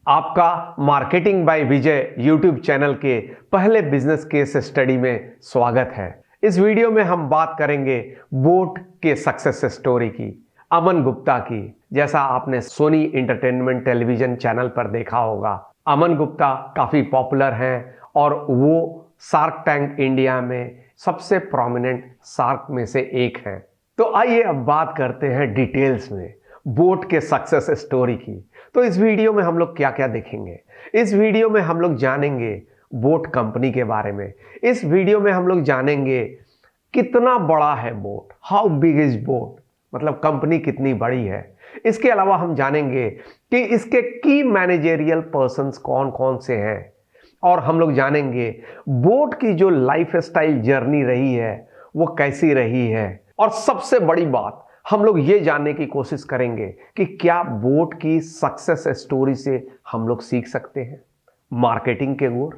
आपका marketing bye विजय YouTube channel के पहले बिजनेस केस स्टडी में स्वागत है। इस वीडियो में हम बात करेंगे बोट के सक्सेस स्टोरी की, अमन गुप्ता की। जैसा आपने सोनी एंटरटेनमेंट टेलीविजन चैनल पर देखा होगा, अमन गुप्ता काफी पॉपुलर हैं और वो शार्क टैंक इंडिया में सबसे प्रोमिनेंट शार्क में से एक हैं। तो आइए अब बात करते हैं डिटेल्स में बोट के सक्सेस स्टोरी की। तो इस वीडियो में हम लोग क्या क्या देखेंगे? इस वीडियो में हम लोग जानेंगे बोट कंपनी के बारे में। इस वीडियो में हम लोग जानेंगे कितना बड़ा है boat, how big is boat, मतलब कंपनी कितनी बड़ी है। इसके अलावा हम जानेंगे कि इसके की मैनेजेरियल पर्सन्स कौन कौन से हैं, और हम लोग जानेंगे बोट की जो लाइफ स्टाइल जर्नी रही है वो कैसी रही है। और सबसे बड़ी बात, हम लोग ये जानने की कोशिश करेंगे कि क्या बोट की सक्सेस स्टोरी से हम लोग सीख सकते हैं मार्केटिंग के गुर,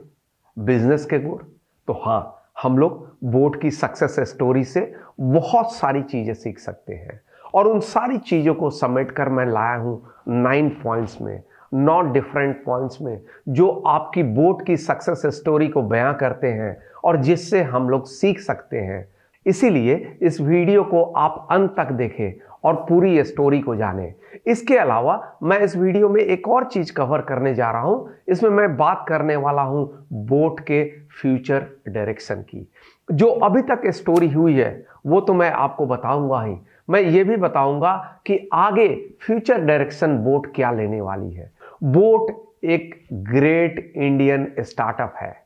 बिजनेस के गुर। तो हाँ, हम लोग बोट की सक्सेस स्टोरी से बहुत सारी चीजें सीख सकते हैं, और उन सारी चीजों को समेट कर मैं लाया हूं 9 पॉइंट्स में, 9 डिफरेंट पॉइंट्स में, जो आपकी बोट की सक्सेस स्टोरी को बयां करते हैं और जिससे हम लोग सीख सकते हैं। इसीलिए इस वीडियो को आप अंत तक देखें और पूरी स्टोरी को जानें। इसके अलावा मैं इस वीडियो में एक और चीज कवर करने जा रहा हूं। इसमें मैं बात करने वाला हूं बोट के फ्यूचर डायरेक्शन की। जो अभी तक स्टोरी हुई है वो तो मैं आपको बताऊंगा ही, मैं ये भी बताऊंगा कि आगे फ्यूचर डायरेक्शन बोट क्या लेने वाली है। बोट एक ग्रेट इंडियन स्टार्टअप है।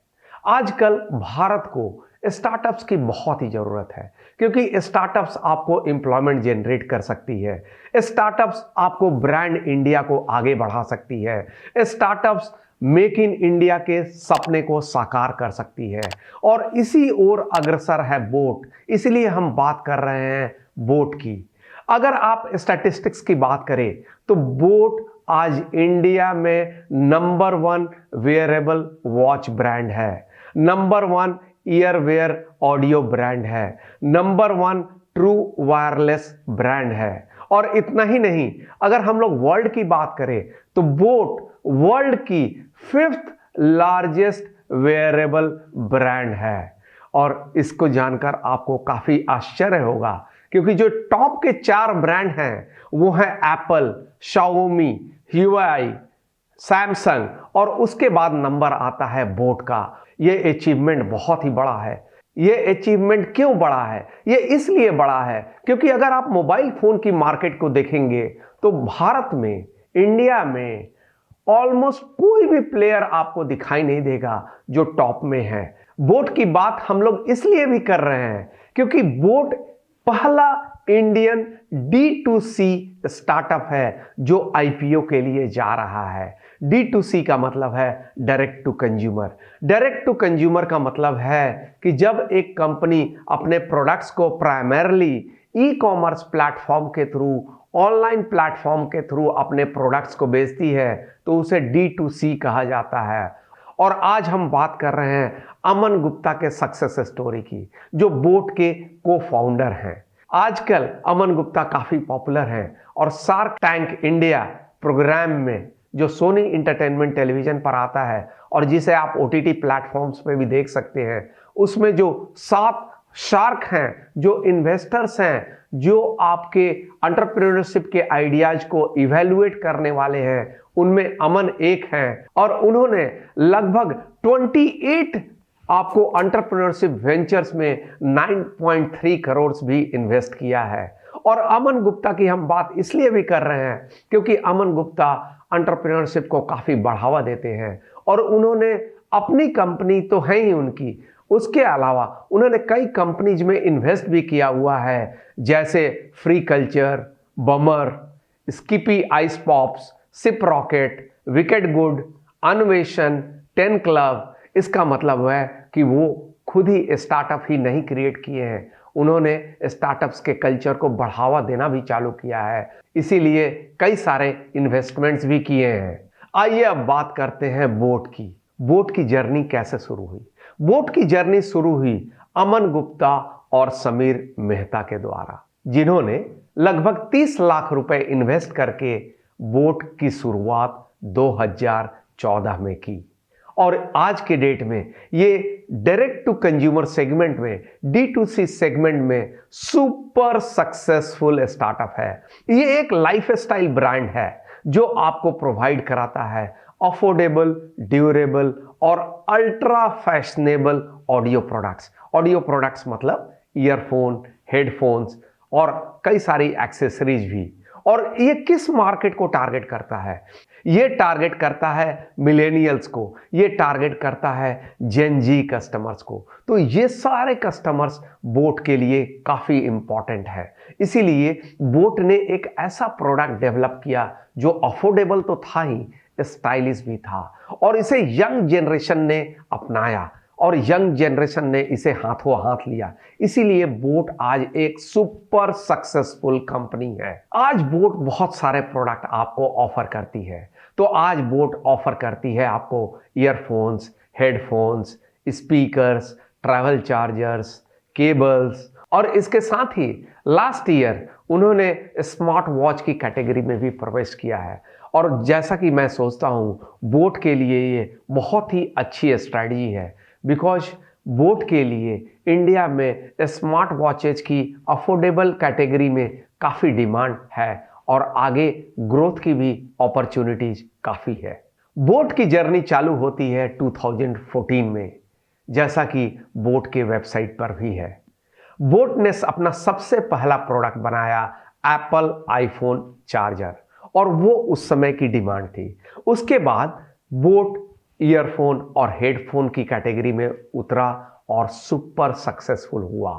आजकल भारत को स्टार्टअप्स की बहुत ही जरूरत है, क्योंकि स्टार्टअप्स आपको एम्प्लॉयमेंट जनरेट कर सकती है, स्टार्टअप्स आपको ब्रांड इंडिया को आगे बढ़ा सकती है, स्टार्टअप्स मेक इन इंडिया के सपने को साकार कर सकती है, और इसी ओर अग्रसर है बोट। इसलिए हम बात कर रहे हैं बोट की। अगर आप स्टैटिस्टिक्स की बात करें तो बोट आज इंडिया में नंबर 1 वेयरेबल वॉच ब्रांड है, नंबर 1 ईयरवेयर ऑडियो ब्रांड है, नंबर 1 ट्रू वायरलेस ब्रांड है। और इतना ही नहीं, अगर हम लोग वर्ल्ड की बात करें तो बोट वर्ल्ड की 5th लार्जेस्ट वेयरेबल ब्रांड है। और इसको जानकर आपको काफी आश्चर्य होगा, क्योंकि जो टॉप के 4 ब्रांड हैं वो है एप्पल, शाओमी, ह्यूआई, सैमसंग, और उसके बाद नंबर आता है बोट का। ये अचीवमेंट बहुत ही बड़ा है। ये अचीवमेंट क्यों बड़ा है? ये इसलिए बड़ा है क्योंकि अगर आप मोबाइल फोन की मार्केट को देखेंगे तो भारत में, इंडिया में ऑलमोस्ट कोई भी प्लेयर आपको दिखाई नहीं देगा जो टॉप में है। बोट की बात हम लोग इसलिए भी कर रहे हैं क्योंकि बोट पहला इंडियन D2C स्टार्टअप है जो आईपीओ के लिए जा रहा है। D2C का मतलब है direct to consumer. Direct to consumer का मतलब है कि जब एक कंपनी अपने प्रोडक्ट्स को प्राइमरली ई कॉमर्स प्लेटफॉर्म के थ्रू, ऑनलाइन प्लेटफॉर्म के थ्रू अपने प्रोडक्ट्स को बेचती है तो उसे D2C कहा जाता है। और आज हम बात कर रहे हैं अमन गुप्ता के सक्सेस स्टोरी की, जो बोट के को फाउंडर हैं। आजकल अमन गुप्ता काफी पॉपुलर हैं और शार्क टैंक इंडिया प्रोग्राम में, जो सोनी एंटरटेनमेंट टेलीविजन पर आता है और जिसे आप OTT प्लेटफॉर्म्स पे भी देख सकते हैं, उसमें जो 7 शार्क हैं, जो इन्वेस्टर्स हैं, जो आपके एंटरप्रेन्योरशिप के आइडियाज को इवैल्यूएट करने वाले हैं, उनमें अमन एक हैं। और उन्होंने लगभग 28 आपको एंटरप्रेन्योरशिप वेंचर्स में 9.3 करोड़ भी इन्वेस्ट किया है। और अमन गुप्ता की हम बात इसलिए भी कर रहे हैं क्योंकि अमन गुप्ता एंटरप्रेन्योरशिप को काफी बढ़ावा देते हैं, और उन्होंने अपनी कंपनी तो है ही उनकी, उसके अलावा उन्होंने कई कंपनीज में इन्वेस्ट भी किया हुआ है, जैसे free culture, Bummer, Skippi ice pops, sip rocket, wicked good, Anveshan, 10 club. इसका मतलब है कि वो खुद ही स्टार्टअप ही नहीं क्रिएट किए हैं, उन्होंने स्टार्टअप्स के कल्चर को बढ़ावा देना भी चालू किया है, इसीलिए कई सारे इन्वेस्टमेंट्स भी किए हैं। आइए अब बात करते हैं बोट की। बोट की जर्नी कैसे शुरू हुई? बोट की जर्नी शुरू हुई अमन गुप्ता और समीर मेहता के द्वारा, जिन्होंने लगभग 30 लाख रुपए इन्वेस्ट करके बोट की शुरुआत 2014 में की और आज के डेट में ये डायरेक्ट टू कंज्यूमर सेगमेंट में, D2C सेगमेंट में सुपर सक्सेसफुल स्टार्टअप है। ये एक लाइफस्टाइल ब्रांड है जो आपको प्रोवाइड कराता है अफोर्डेबल, ड्यूरेबल और ultra fashionable audio products. Audio products मतलब ईयरफोन, हेडफोन्स और कई सारी एक्सेसरीज भी। और ये किस मार्केट को टारगेट करता है? ये टारगेट करता है मिलेनियल्स को, ये टारगेट करता है जेन जी कस्टमर्स को। तो ये सारे कस्टमर्स बोट के लिए काफ़ी इंपॉर्टेंट है। इसीलिए बोट ने एक ऐसा प्रोडक्ट डेवलप किया जो अफोर्डेबल तो था ही, स्टाइलिश भी था और इसे यंग जनरेशन ने अपनाया और यंग जनरेशन ने इसे हाथों हाथ लिया। इसीलिए बोट आज एक सुपर सक्सेसफुल कंपनी है। आज बोट बहुत सारे प्रोडक्ट आपको ऑफर करती है। तो आज बोट ऑफर करती है आपको earphones, headphones, speakers, travel chargers, cables और इसके साथ ही लास्ट ईयर उन्होंने स्मार्ट वॉच की कैटेगरी में भी प्रवेश किया है। और जैसा कि मैं सोचता हूँ बोट के लिए ये बहुत ही अच्छी स्ट्रैटेजी है, बिकॉज बोट के लिए इंडिया में स्मार्ट वॉचेज की अफोर्डेबल कैटेगरी में काफ़ी डिमांड है और आगे ग्रोथ की भी अपॉर्चुनिटीज काफ़ी है। बोट की जर्नी चालू होती है 2014 में, जैसा कि बोट के वेबसाइट पर भी है। बोट ने अपना सबसे पहला प्रोडक्ट बनाया एप्पल आईफोन चार्जर और वो उस समय की डिमांड थी। उसके बाद बोट ईयरफोन और हेडफोन की कैटेगरी में उतरा और सुपर सक्सेसफुल हुआ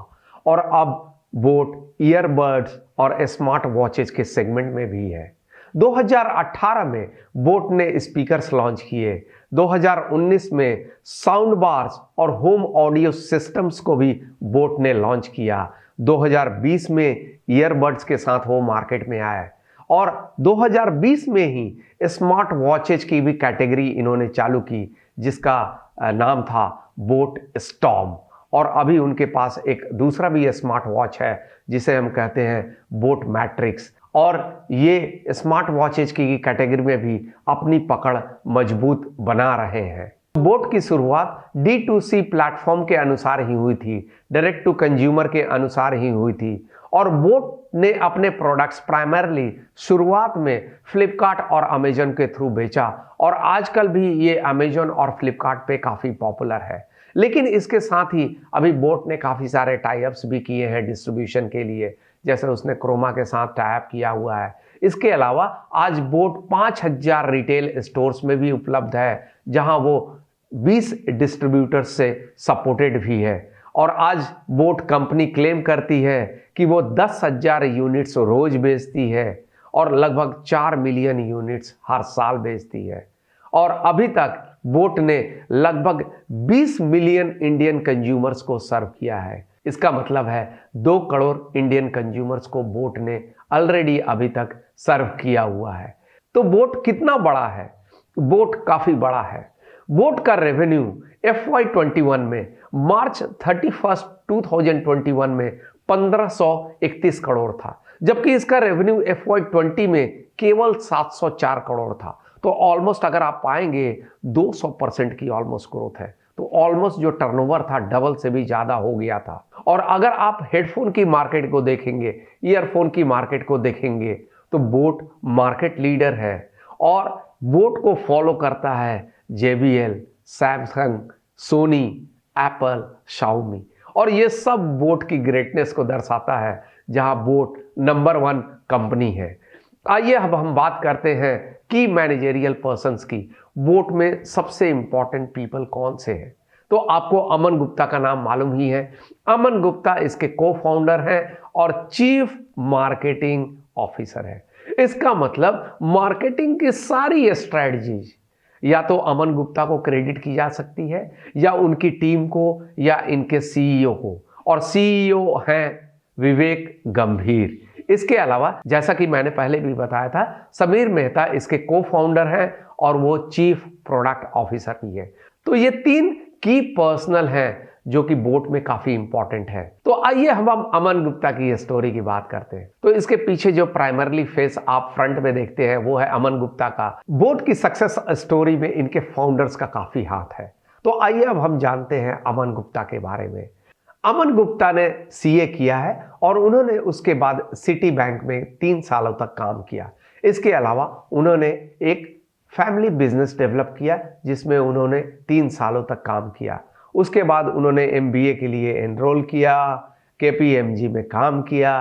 और अब बोट ईयरबड्स और स्मार्ट वॉचेज के सेगमेंट में भी है। 2018 में बोट ने स्पीकर्स लॉन्च किए। 2019 में साउंड बार्स और होम ऑडियो सिस्टम्स को भी बोट ने लॉन्च किया। 2020 में ईयरबड्स के साथ वो मार्केट में आए और 2020 में ही स्मार्ट वॉचेज की भी कैटेगरी इन्होंने चालू की, जिसका नाम था बोट स्टॉर्म। और अभी उनके पास एक दूसरा भी स्मार्ट वॉच है जिसे हम कहते हैं बोट मैट्रिक्स। और ये स्मार्ट वॉचेज की कैटेगरी में भी अपनी पकड़ मजबूत बना रहे हैं। बोट की शुरुआत D2C प्लेटफॉर्म के अनुसार ही हुई थी, डायरेक्ट टू कंज्यूमर के अनुसार ही हुई थी। और बोट ने अपने प्रोडक्ट्स प्राइमरली शुरुआत में फ्लिपकार्ट और अमेजन के थ्रू बेचा और आजकल भी ये अमेजन और फ्लिपकार्ट पे काफ़ी पॉपुलर है। लेकिन इसके साथ ही अभी बोट ने काफ़ी सारे टाई अप्स भी किए हैं डिस्ट्रीब्यूशन के लिए, जैसे उसने क्रोमा के साथ टाई अप किया हुआ है। इसके अलावा आज बोट 5000 रिटेल स्टोर्स में भी उपलब्ध है, जहां वो 20 डिस्ट्रीब्यूटर्स से सपोर्टेड भी है। और आज बोट कंपनी क्लेम करती है कि वो 10,000 यूनिट्स रोज बेचती है और लगभग 4 मिलियन यूनिट्स हर साल बेचती है। और अभी तक बोट ने लगभग 20 मिलियन इंडियन कंज्यूमर्स को सर्व किया है। इसका मतलब है 2 करोड़ इंडियन कंज्यूमर्स को बोट ने ऑलरेडी अभी तक सर्व किया हुआ है। तो बोट कितना बड़ा है? बोट काफ़ी बड़ा है। बोट का रेवेन्यू FY21 में मार्च 31, 2021 में 1531 करोड़ था, जबकि इसका रेवेन्यू FY20 में केवल 704 करोड़ था। तो ऑलमोस्ट अगर आप पाएंगे 200% की ऑलमोस्ट ग्रोथ है। तो ऑलमोस्ट जो टर्नओवर था डबल से भी ज़्यादा हो गया था। और अगर आप हेडफोन की मार्केट को देखेंगे, ईयरफोन की मार्केट को देखेंगे, तो बोट मार्केट लीडर है और बोट को फॉलो करता है JBL, Samsung, Sony, Apple, Xiaomi. और ये सब बोट की ग्रेटनेस को दर्शाता है, जहां बोट नंबर 1 कंपनी है। आइए अब हम बात करते हैं की मैनेजरियल पर्सन्स की। बोट में सबसे इंपॉर्टेंट पीपल कौन से हैं? तो आपको अमन गुप्ता का नाम मालूम ही है। अमन गुप्ता इसके को-फाउंडर हैं और चीफ मार्केटिंग ऑफिसर है। इसका मतलब मार्केटिंग की सारी स्ट्रेटजीज या तो अमन गुप्ता को क्रेडिट की जा सकती है या उनकी टीम को या इनके CEO को। और CEO हैं विवेक गंभीर। इसके अलावा जैसा कि मैंने पहले भी बताया था, समीर मेहता इसके को-फाउंडर हैं और वो चीफ प्रोडक्ट ऑफिसर भी है। तो ये 3 की पर्सनल हैं जो कि बोट में काफी इंपॉर्टेंट है। तो आइए हम अमन गुप्ता की स्टोरी की बात करते हैं। तो इसके पीछे जो प्राइमरली फेस आप फ्रंट में देखते हैं वो है अमन गुप्ता का। बोट की सक्सेस स्टोरी में इनके फाउंडर्स का काफी हाथ है। तो आइए अब हम जानते हैं अमन गुप्ता के बारे में। अमन गुप्ता ने सीए किया है और उन्होंने उसके बाद सिटी बैंक में 3 सालों तक काम किया। इसके अलावा उन्होंने एक फैमिली बिजनेस डेवलप किया जिसमें उन्होंने 3 सालों तक काम किया। उसके बाद उन्होंने एमबीए के लिए एनरोल किया, केपीएमजी में काम किया।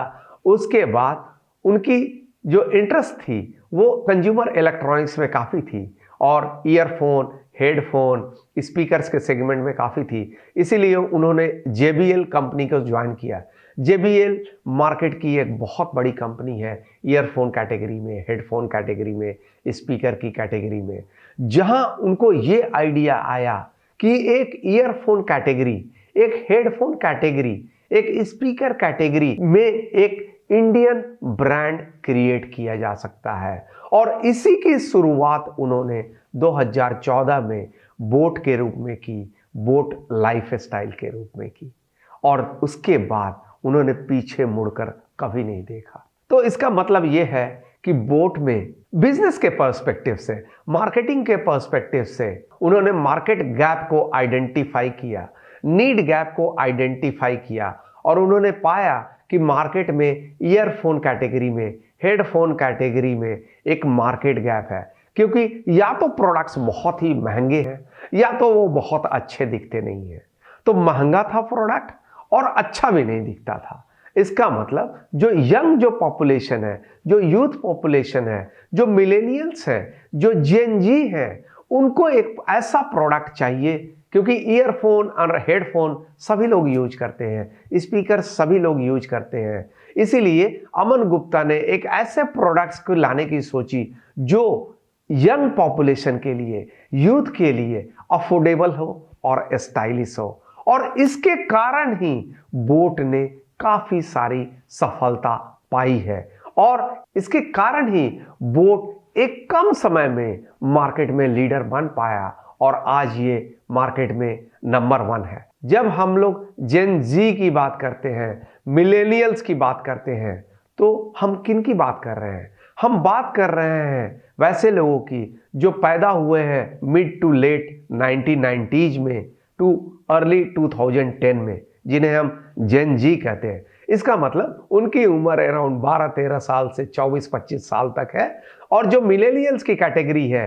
उसके बाद उनकी जो इंटरेस्ट थी वो कंज्यूमर इलेक्ट्रॉनिक्स में काफ़ी थी और ईयरफोन, हेडफोन, स्पीकर्स के सेगमेंट में काफ़ी थी। इसीलिए उन्होंने JBL कंपनी को ज्वाइन किया। JBL मार्केट की एक बहुत बड़ी कंपनी है ईयरफोन कैटेगरी में, हेडफोन कैटेगरी में, स्पीकर की कैटेगरी में। जहां उनको ये आइडिया आया कि एक ईयरफोन कैटेगरी, एक हेडफोन कैटेगरी, एक स्पीकर कैटेगरी में एक इंडियन ब्रांड क्रिएट किया जा सकता है और इसी की शुरुआत उन्होंने 2014 में बोट के रूप में की, बोट लाइफस्टाइल के रूप में की और उसके बाद उन्होंने पीछे मुड़कर कभी नहीं देखा। तो इसका मतलब यह है कि बोट में बिजनेस के पर्सपेक्टिव से, मार्केटिंग के पर्सपेक्टिव से उन्होंने मार्केट गैप को आइडेंटिफाई किया, नीड गैप को आइडेंटिफाई किया और उन्होंने पाया कि मार्केट में ईयरफोन कैटेगरी में, हेडफोन कैटेगरी में एक मार्केट गैप है। क्योंकि या तो प्रोडक्ट्स बहुत ही महंगे हैं या तो वो बहुत अच्छे दिखते नहीं हैं। तो महंगा था प्रोडक्ट और अच्छा भी नहीं दिखता था। इसका मतलब जो यंग जो पॉपुलेशन है, जो यूथ पॉपुलेशन है, जो मिलेनियल्स हैं, जो जेन जी हैं, उनको एक ऐसा प्रोडक्ट चाहिए क्योंकि ईयरफोन और हेडफोन सभी लोग यूज करते हैं, स्पीकर सभी लोग यूज करते हैं। इसीलिए अमन गुप्ता ने एक ऐसे प्रोडक्ट्स को लाने की सोची जो यंग पॉपुलेशन के लिए, यूथ के लिए अफोर्डेबल हो और स्टाइलिश हो और इसके कारण ही बोट ने काफी सारी सफलता पाई है और इसके कारण ही बोट एक कम समय में मार्केट में लीडर बन पाया और आज ये मार्केट में नंबर 1 है। जब हम लोग जेन जी की बात करते हैं, मिलेनियल्स की बात करते हैं, तो हम किन की बात कर रहे हैं? हम बात कर रहे हैं वैसे लोगों की जो पैदा हुए हैं मिड टू लेट 1990s में टू अर्ली 2010 में, जिन्हें हम जेन जी कहते हैं। इसका मतलब उनकी उम्र अराउंड 12-13 साल से 24-25 साल तक है और जो मिलेनियल्स की कैटेगरी है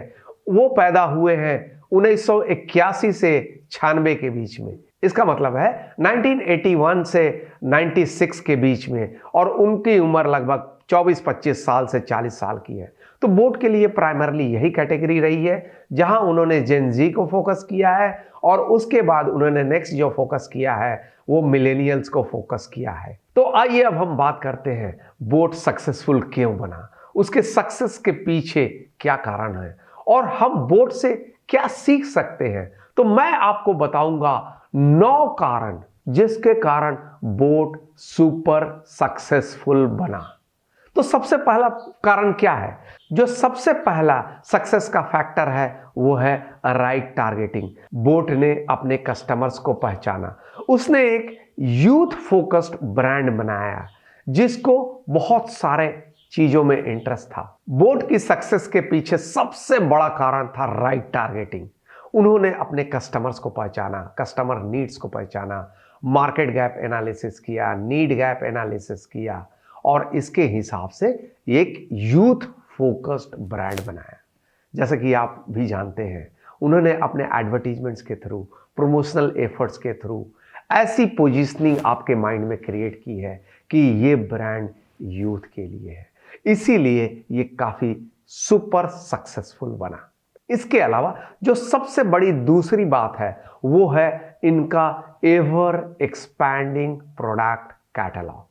वो पैदा हुए हैं 1981 से 96 के बीच में। इसका मतलब है 1981 से 96 के बीच में और उनकी उम्र लगभग 24-25 साल से 40 साल की है। तो बोट के लिए प्राइमरली यही कैटेगरी रही है जहां उन्होंने जेन जी को फोकस किया है और उसके बाद उन्होंने नेक्स्ट जो फोकस किया है वो मिलेनियल्स को फोकस किया है। तो आइए अब हम बात करते हैं बोट सक्सेसफुल क्यों बना, उसके सक्सेस के पीछे क्या कारण है और हम बोट से क्या सीख सकते हैं। तो मैं आपको बताऊंगा 9 कारण जिसके कारण बोट सुपर सक्सेसफुल बना। तो सबसे पहला कारण क्या है? जो सबसे पहला सक्सेस का फैक्टर है वो है राइट टारगेटिंग। बोट ने अपने कस्टमर्स को पहचाना, उसने एक यूथ फोकस्ड ब्रांड बनाया जिसको बहुत सारे चीजों में इंटरेस्ट था। बोट की सक्सेस के पीछे सबसे बड़ा कारण था राइट टारगेटिंग। उन्होंने अपने कस्टमर्स को पहचाना, कस्टमर नीड्स को पहचाना, मार्केट गैप एनालिसिस किया, नीड गैप एनालिसिस किया और इसके हिसाब से एक यूथ फोकस्ड ब्रांड बनाया। जैसे कि आप भी जानते हैं उन्होंने अपने एडवर्टीजमेंट्स के थ्रू, प्रमोशनल एफर्ट्स के थ्रू ऐसी पोजीशनिंग आपके माइंड में क्रिएट की है कि ये ब्रांड यूथ के लिए है, इसीलिए ये काफी सुपर सक्सेसफुल बना। इसके अलावा जो सबसे बड़ी दूसरी बात है वो है इनका एवर एक्सपैंडिंग प्रोडक्ट कैटलॉग।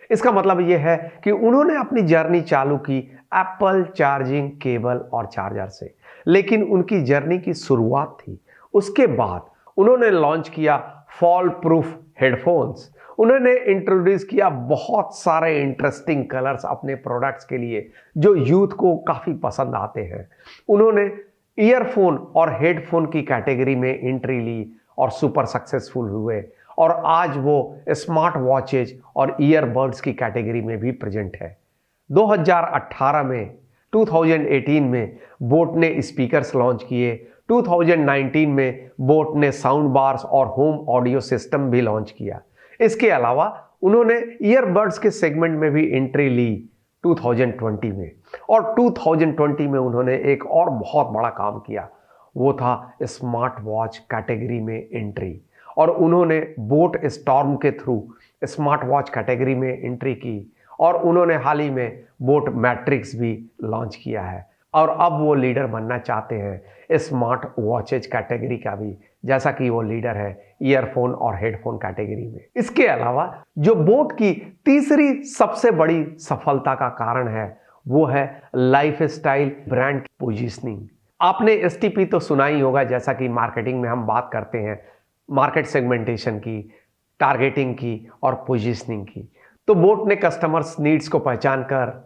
इसका मतलब यह है कि उन्होंने अपनी जर्नी चालू की एप्पल चार्जिंग केबल और चार्जर से, लेकिन उनकी जर्नी की शुरुआत थी। उसके बाद उन्होंने लॉन्च किया फॉल प्रूफ हेडफोन्स, उन्होंने इंट्रोड्यूस किया बहुत सारे इंटरेस्टिंग कलर्स अपने प्रोडक्ट्स के लिए जो यूथ को काफ़ी पसंद आते हैं। उन्होंने ईयरफोन और हेडफोन की कैटेगरी में एंट्री ली और सुपर सक्सेसफुल हुए और आज वो स्मार्ट वॉचेज और ईयरबड्स की कैटेगरी में भी प्रेजेंट है। 2018 में 2018 में बोट ने स्पीकर्स लॉन्च किए। 2019 में बोट ने साउंड बार्स और होम ऑडियो सिस्टम भी लॉन्च किया। इसके अलावा उन्होंने ईयरबड्स के सेगमेंट में भी एंट्री ली 2020 में, और 2020 में उन्होंने एक और बहुत बड़ा काम किया, वो था स्मार्ट वॉच कैटेगरी में एंट्री। और उन्होंने बोट स्टॉर्म के थ्रू स्मार्ट वॉच कैटेगरी में एंट्री की, और उन्होंने हाल ही में बोट मैट्रिक्स भी लॉन्च किया है। और अब वो लीडर बनना चाहते हैं स्मार्ट वॉचेज कैटेगरी का भी, जैसा कि वो लीडर है ईयरफोन और हेडफोन कैटेगरी में। इसके अलावा जो बोट की तीसरी सबसे बड़ी सफलता का कारण है वो है लाइफस्टाइल ब्रांड पोजीशनिंग। आपने एसटीपी तो सुना ही होगा, जैसा कि मार्केटिंग में हम बात करते हैं मार्केट सेगमेंटेशन की, टारगेटिंग की और पोजीशनिंग की। तो बोट ने कस्टमर्स नीड्स को पहचान कर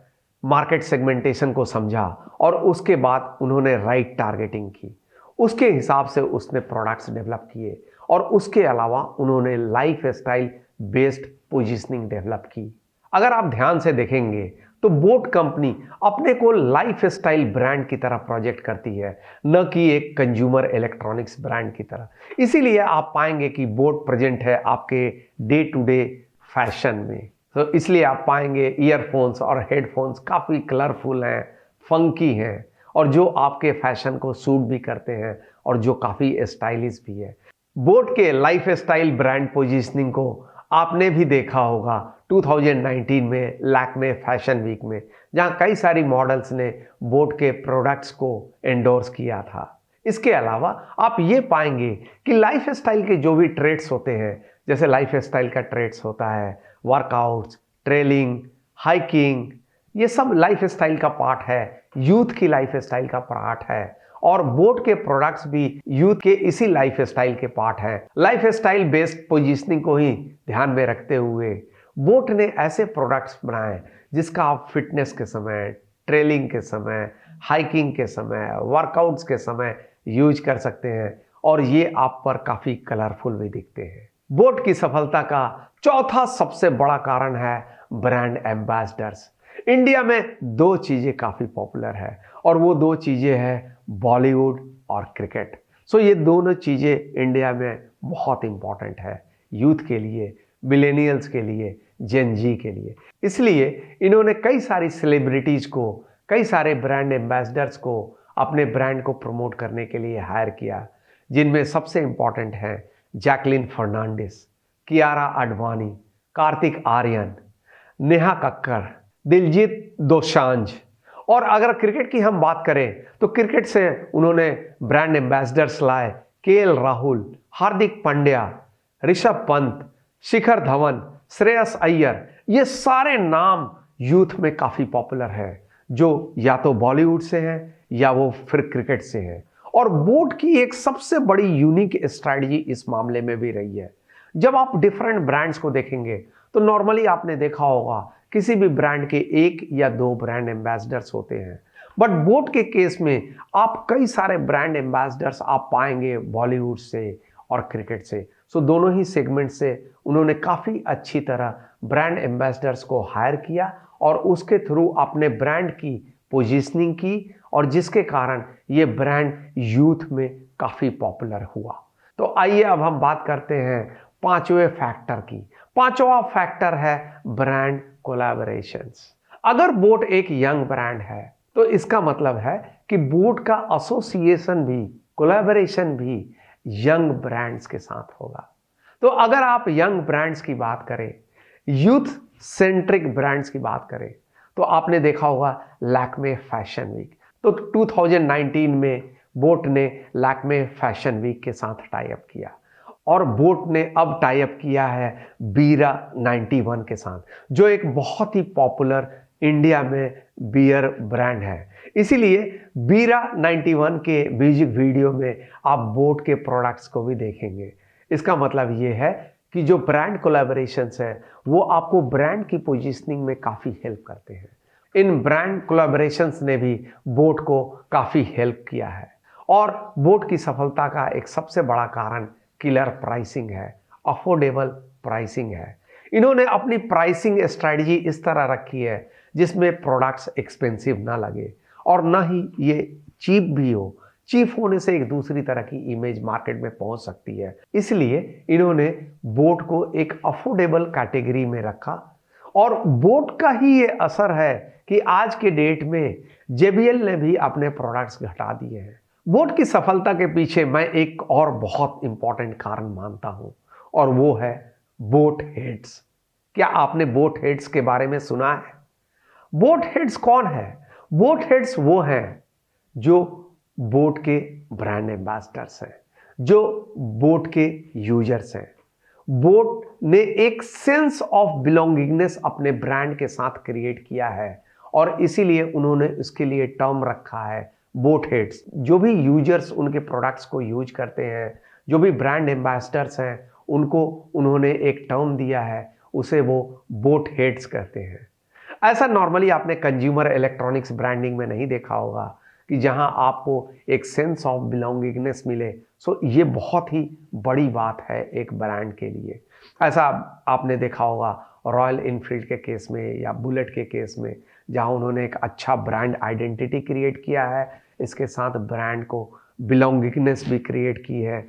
मार्केट सेगमेंटेशन को समझा और उसके बाद उन्होंने राइट टारगेटिंग की, उसके हिसाब से उसने प्रोडक्ट्स डेवलप किए, और उसके अलावा उन्होंने life style based positioning develop की। अगर आप ध्यान से देखेंगे तो बोट कंपनी अपने को लाइफ स्टाइल ब्रांड की तरह प्रोजेक्ट करती है, न कि एक कंज्यूमर इलेक्ट्रॉनिक्स ब्रांड की तरह। इसीलिए आप पाएंगे कि बोट प्रेजेंट है आपके डे टू डे फैशन में। तो इसलिए आप पाएंगे ईयरफोन्स और हेडफोन्स काफ़ी कलरफुल हैं, फंकी हैं, और जो आपके फैशन को सूट भी करते हैं और जो काफ़ी स्टाइलिश भी है। बोट के लाइफ स्टाइल ब्रांड पोजीशनिंग को आपने भी देखा होगा 2019 में लैक्मे फैशन वीक में, जहाँ कई सारी मॉडल्स ने बोट के प्रोडक्ट्स को एंडोर्स किया था। इसके अलावा आप ये पाएंगे कि लाइफ स्टाइल के जो भी ट्रेड्स होते हैं, जैसे लाइफ स्टाइल का ट्रेड्स होता है वर्कआउट्स, ट्रेलिंग, हाइकिंग, ये सब लाइफ स्टाइल का पार्ट है, यूथ की लाइफ स्टाइल का पार्ट है, और बोट के प्रोडक्ट्स भी यूथ के इसी लाइफ स्टाइल के पार्ट है। लाइफ स्टाइल बेस्ड पोजीशनिंग को ही ध्यान में रखते हुए बोट ने ऐसे प्रोडक्ट्स बनाए जिसका आप फिटनेस के समय, ट्रेलिंग के समय, हाइकिंग के समय, वर्कआउट्स के समय यूज कर सकते हैं, और ये आप पर काफ़ी कलरफुल भी दिखते हैं। बोट की सफलता का चौथा सबसे बड़ा कारण है ब्रांड एम्बेसडर्स। इंडिया में दो चीज़ें काफ़ी पॉपुलर है, और वो दो चीज़ें हैं बॉलीवुड और क्रिकेट। सो ये दोनों चीज़ें इंडिया में बहुत इम्पॉर्टेंट है यूथ के लिए, मिलेनियल्स के लिए, जेन जी के लिए। इसलिए इन्होंने कई सारी सेलिब्रिटीज़ को, कई सारे ब्रांड एम्बेसडर्स को अपने ब्रांड को प्रमोट करने के लिए हायर किया, जिनमें सबसे इम्पॉर्टेंट हैं जैकलिन फर्नांडिस, कियारा आडवाणी, कार्तिक आर्यन, नेहा कक्कर, दिलजीत दोसांझ। और अगर क्रिकेट की हम बात करें तो क्रिकेट से उन्होंने ब्रांड एम्बेसडर्स लाए केएल राहुल, हार्दिक पांड्या, ऋषभ पंत, शिखर धवन, श्रेयस अय्यर। ये सारे नाम यूथ में काफ़ी पॉपुलर है, जो या तो बॉलीवुड से हैं या वो फिर क्रिकेट से हैं। और बोट की एक सबसे बड़ी यूनिक स्ट्रैटेजी इस मामले में भी रही है। जब आप डिफरेंट ब्रांड्स को देखेंगे तो नॉर्मली आपने देखा होगा किसी भी ब्रांड के एक या दो ब्रांड एम्बेसडर्स होते हैं, बट बोट के केस में आप कई सारे ब्रांड एम्बेसडर्स आप पाएंगे बॉलीवुड से और क्रिकेट से। सो दोनों ही सेगमेंट से उन्होंने काफ़ी अच्छी तरह ब्रांड एम्बेसडर्स को हायर किया और उसके थ्रू अपने ब्रांड की पोजीशनिंग की, और जिसके कारण ये ब्रांड यूथ में काफ़ी पॉपुलर हुआ। तो आइए अब हम बात करते हैं पांचवें फैक्टर की। पांचवा फैक्टर है ब्रांड कोलैबोरेशंस। अगर बोट एक यंग ब्रांड है तो इसका मतलब है कि बोट का एसोसिएशन भी, कोलैबोरेशन भी यंग ब्रांड्स के साथ होगा। तो अगर आप यंग ब्रांड्स की बात करें, यूथ सेंट्रिक ब्रांड्स की बात करें, तो आपने देखा होगा लैक्मे फैशन वीक। तो 2019 में बोट ने लैक्मे फैशन वीक के साथ टाई अप किया, और बोट ने अब टाई अप किया है बीरा 91 के साथ, जो एक बहुत ही पॉपुलर इंडिया में बियर ब्रांड है। इसीलिए बीरा 91 के म्यूजिक वीडियो में आप बोट के प्रोडक्ट्स को भी देखेंगे। इसका मतलब ये है कि जो ब्रांड कोलैबोरेशंस है वो आपको ब्रांड की पोजीशनिंग में काफ़ी हेल्प करते हैं। इन ब्रांड कोलैबोरेशंस ने भी बोट को काफ़ी हेल्प किया है, और बोट की सफलता का एक सबसे बड़ा कारण किलर प्राइसिंग है। अफोर्डेबल प्राइसिंग है। इन्होंने अपनी प्राइसिंग स्ट्रेटजी इस तरह रखी है जिसमें प्रोडक्ट्स एक्सपेंसिव ना लगे और ना ही ये चीप भी हो। चीप होने से एक दूसरी तरह की इमेज मार्केट में पहुंच सकती है, इसलिए इन्होंने बोट को एक अफोर्डेबल कैटेगरी में रखा। और बोट का ही ये असर है कि आज के डेट में JBL ने भी अपने प्रोडक्ट्स घटा दिए हैं। बोट की सफलता के पीछे मैं एक और बहुत इंपॉर्टेंट कारण मानता हूं और वो है बोट हेड्स। क्या आपने बोट हेड्स के बारे में सुना है? बोट हेड्स कौन है? बोट हेड्स वो हैं जो बोट के ब्रांड एम्बेसडर्स हैं, जो बोट के यूजर्स हैं। बोट ने एक सेंस ऑफ बिलोंगिंगनेस अपने ब्रांड के साथ क्रिएट किया है और इसीलिए उन्होंने उसके लिए टर्म रखा है बोट हेड्स। जो भी यूजर्स उनके प्रोडक्ट्स को यूज करते हैं, जो भी ब्रांड एम्बेसडर्स हैं, उनको उन्होंने एक टर्म दिया है, उसे वो बोट हेड्स कहते हैं। ऐसा नॉर्मली आपने कंज्यूमर इलेक्ट्रॉनिक्स ब्रांडिंग में नहीं देखा होगा कि जहां आपको एक सेंस ऑफ बिलोंगिंगनेस मिले। सो ये बहुत ही बड़ी बात है एक ब्रांड के लिए। ऐसा आपने देखा होगा रॉयल इनफील्ड के केस में या बुलेट के केस में, जहां उन्होंने एक अच्छा ब्रांड आइडेंटिटी क्रिएट किया है, इसके साथ ब्रांड को बिलोंगिंगनेस भी क्रिएट की है।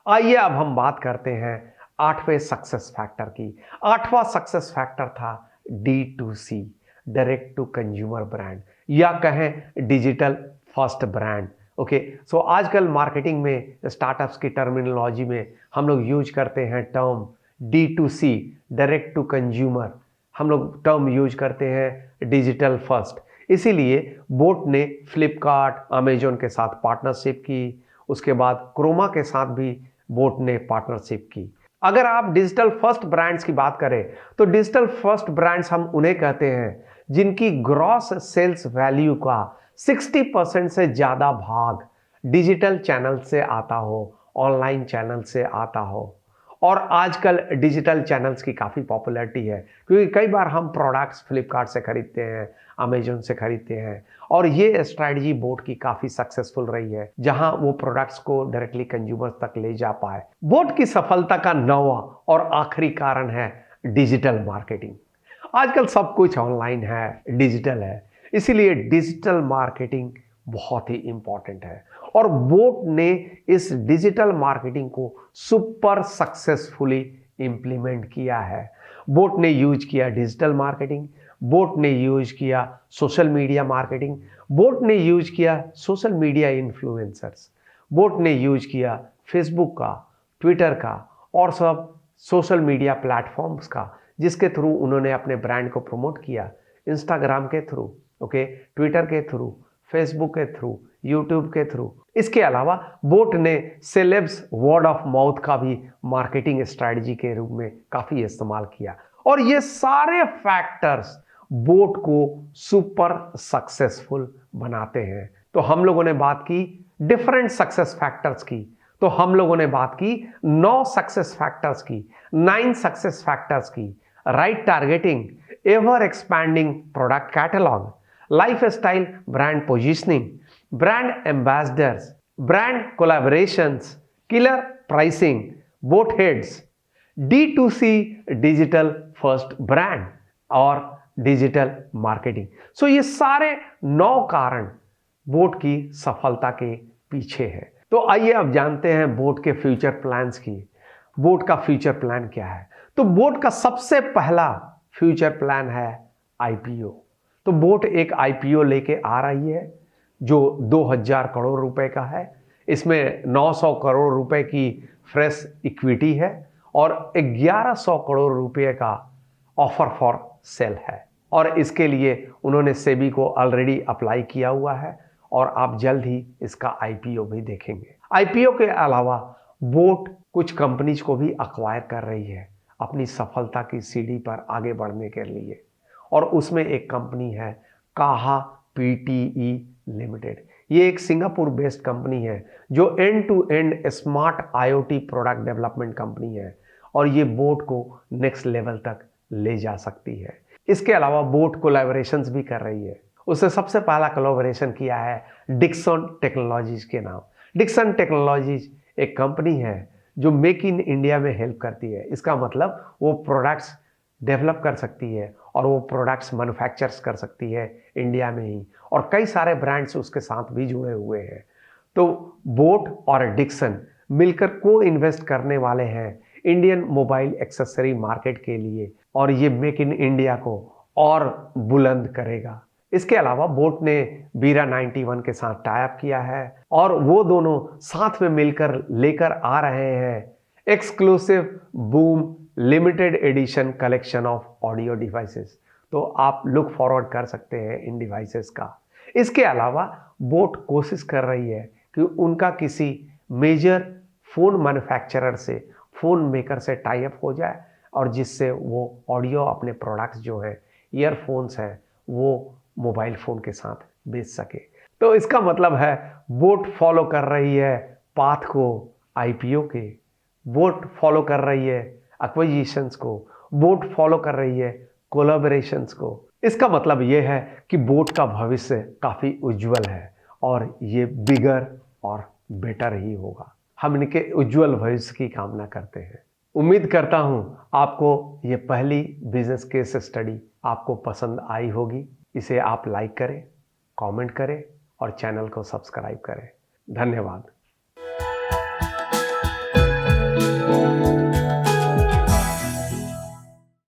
आइए अब हम बात करते हैं 8वें सक्सेस फैक्टर की। 8वां सक्सेस फैक्टर था D2C, direct to consumer brand, या कहें डिजिटल फर्स्ट ब्रांड। ओके, सो आजकल मार्केटिंग में स्टार्टअप्स की टर्मिनोलॉजी में हम लोग यूज करते हैं term D2C, direct to consumer. हम लोग टर्म यूज करते हैं डिजिटल फर्स्ट। इसीलिए बोट ने फ्लिपकार्ट, अमेजोन के साथ पार्टनरशिप की, उसके बाद क्रोमा के साथ भी बोट ने पार्टनरशिप की। अगर आप डिजिटल फर्स्ट ब्रांड्स की बात करें तो डिजिटल फर्स्ट ब्रांड्स हम उन्हें कहते हैं जिनकी ग्रॉस सेल्स वैल्यू का 60% से ज़्यादा भाग डिजिटल चैनल से आता हो, ऑनलाइन चैनल से आता हो। और आजकल डिजिटल चैनल्स की काफ़ी पॉपुलैरिटी है, क्योंकि कई बार हम प्रोडक्ट्स फ्लिपकार्ट से खरीदते हैं, अमेजोन से खरीदते हैं, और ये स्ट्रैटेजी बोट की काफ़ी सक्सेसफुल रही है, जहां वो प्रोडक्ट्स को डायरेक्टली कंज्यूमर तक ले जा पाए। बोट की सफलता का 9वां और आखिरी कारण है डिजिटल मार्केटिंग। आजकल सब कुछ ऑनलाइन है, डिजिटल है, इसीलिए डिजिटल मार्केटिंग बहुत ही इंपॉर्टेंट है और बोट ने इस डिजिटल मार्केटिंग को सुपर सक्सेसफुली इंप्लीमेंट किया है। बोट ने यूज किया डिजिटल मार्केटिंग, बोट ने यूज किया सोशल मीडिया मार्केटिंग, बोट ने यूज किया सोशल मीडिया इन्फ्लुएंसर्स, बोट ने यूज किया फेसबुक का, ट्विटर का और सब सोशल मीडिया प्लेटफॉर्म्स का, जिसके थ्रू उन्होंने अपने ब्रांड को प्रमोट किया। इंस्टाग्राम के थ्रू, ओके, ट्विटर के थ्रू, फेसबुक के थ्रू, यूट्यूब के थ्रू। इसके अलावा बोट ने सेलेब्स वर्ड ऑफ माउथ का भी मार्केटिंग स्ट्रेटजी के रूप में काफी इस्तेमाल किया और ये सारे फैक्टर्स बोट को सुपर सक्सेसफुल बनाते हैं। तो हम लोगों ने बात की डिफरेंट सक्सेस फैक्टर्स की, तो हम लोगों ने बात की 9 सक्सेस फैक्टर्स की, 9 सक्सेस फैक्टर्स की। Right targeting, ever expanding product catalogue, lifestyle brand positioning, brand ambassadors, brand collaborations, killer pricing, boat heads, D2C digital first brand और डिजिटल मार्केटिंग। सो ये सारे 9 कारण बोट की सफलता के पीछे है। तो आइए अब जानते हैं बोट के फ्यूचर प्लान्स की। बोट का फ्यूचर प्लान क्या है? तो बोट का सबसे पहला फ्यूचर प्लान है IPO। तो बोट एक IPO लेके आ रही है जो 2000 करोड़ रुपए का है। इसमें 900 करोड़ रुपए की फ्रेश इक्विटी है और 1100 करोड़ रुपए का ऑफर फॉर सेल है और इसके लिए उन्होंने सेबी को ऑलरेडी अप्लाई किया हुआ है और आप जल्द ही इसका IPO भी देखेंगे। IPO के अलावा बोट कुछ कंपनीज को भी अक्वायर कर रही है अपनी सफलता की सीढ़ी पर आगे बढ़ने के लिए, और उसमें एक कंपनी है काहा PTE लिमिटेड। ये एक सिंगापुर बेस्ड कंपनी है जो end to end smart IoT product development company है और ये बोट को नेक्स्ट लेवल तक ले जा सकती है। इसके अलावा बोट कोलैबोरेशंस भी कर रही है। उसने सबसे पहला कोलैबोरेशन किया है डिक्सन टेक्नोलॉजीज के नाम। डिक्सन टेक्नोलॉजीज एक कंपनी है जो मेक इन इंडिया में हेल्प करती है। इसका मतलब वो प्रोडक्ट्स डेवलप कर सकती है और वो प्रोडक्ट्स मैन्युफैक्चर्स कर सकती है इंडिया में ही, और कई सारे ब्रांड्स उसके साथ भी जुड़े हुए हैं। तो बोट और डिक्सन मिलकर को इन्वेस्ट करने वाले हैं इंडियन मोबाइल एक्सेसरी मार्केट के लिए, और ये मेक इन इंडिया को और बुलंद करेगा। इसके अलावा बोट ने बीरा 91 के साथ टाई अप किया है और वो दोनों साथ में मिलकर लेकर आ रहे हैं exclusive boom limited edition collection of audio devices. तो आप लुक फॉरवर्ड कर सकते हैं इन डिवाइसेस का। इसके अलावा बोट कोशिश कर रही है कि उनका किसी मेजर फ़ोन मैन्युफैक्चरर से, फ़ोन मेकर से टाई अप हो जाए, और जिससे वो ऑडियो अपने प्रोडक्ट्स जो हैं, ईयरफोन्स हैं, वो मोबाइल फ़ोन के साथ बेच सके। तो इसका मतलब है बोट फॉलो कर रही है पाथ को आईपीओ के, बोट फॉलो कर रही है एक्विजिशंस को, बोट फॉलो कर रही है कोलैबोरेशंस को। इसका मतलब ये है कि बोट का भविष्य काफ़ी उज्जवल है और ये बिगर और बेटर ही होगा। हम इनके उज्जवल भविष्य की कामना करते हैं। उम्मीद करता हूँ आपको ये पहली बिजनेस केस स्टडी आपको पसंद आई होगी। इसे आप लाइक करें, कमेंट करें और चैनल को सब्सक्राइब करें। धन्यवाद।